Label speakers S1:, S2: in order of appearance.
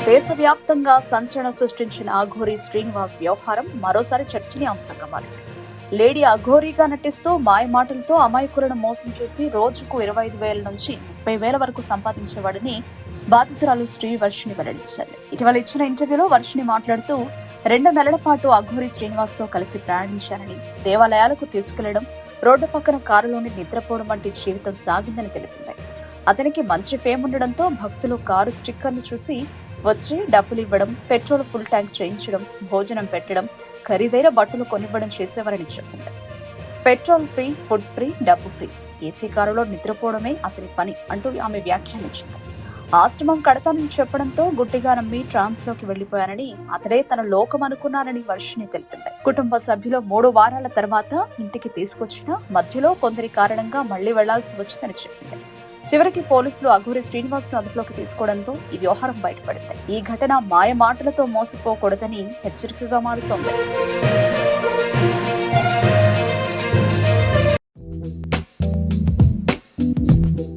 S1: దేశవ్యాప్తంగా సంచలనం సృష్టించిన అఘోరీ శ్రీనివాస్ వ్యవహారం మరోసారి చర్చనీయాంశంగా మారింది. లేడీ అఘోరీగా నటిస్తూ మాయమాటలతో అమాయకులను మోసం చేసి రోజుకు 25,000 నుంచి 30,000 వరకు సంపాదించేవాడని బాధితురాలు వర్షిణి వెల్లడించారు. ఇటీవల ఇచ్చిన ఇంటర్వ్యూలో వర్షిణి మాట్లాడుతూ 2 నెలల పాటు అఘోరీ శ్రీనివాస్ తో కలిసి ప్రయాణించారని, దేవాలయాలకు తీసుకెళ్లడం, రోడ్డు పక్కన కారులోని నిద్రపోవడం వంటి జీవితం సాగిందని తెలిపింది. అతనికి మంచి ఫేమ్ ఉండడంతో భక్తులు కారు స్టిక్కర్లు చూసి వచ్చి డబ్బులు ఇవ్వడం, పెట్రోల్ ఫుల్ ట్యాంక్ చేయించడం, భోజనం పెట్టడం, ఖరీదైన బట్టలు కొనివ్వడం చేసేవారని చెప్పింది. పెట్రోల్ ఫ్రీ, ఫుడ్ ఫ్రీ, డబ్బు ఫ్రీ, ఏసీ కారులో నిద్రపోవడమే అతని పని అంటూ ఆమె వ్యాఖ్యానించింది. ఆశ్రమం కడతానని చెప్పడంతో గుడ్డిగా నమ్మి ట్రాన్స్ లోకి వెళ్లిపోయానని, అతడే తన లోకం అనుకున్నానని వర్షిణి తెలిపింది. కుటుంబ సభ్యులు 3 వారాల తర్వాత ఇంటికి తీసుకొచ్చినా మధ్యలో కొందరి కారణంగా మళ్లీ వెళ్లాల్సి వచ్చిందని చెప్పింది. చివరికి పోలీసులు అఘోరీ శ్రీనివాస్ ను అదుపులోకి తీసుకోవడంతో ఈ వ్యవహారం బయటపడింది. ఈ ఘటన మాయ మాటలతో మోసపోకూడదని హెచ్చరికగా మారుతోంది.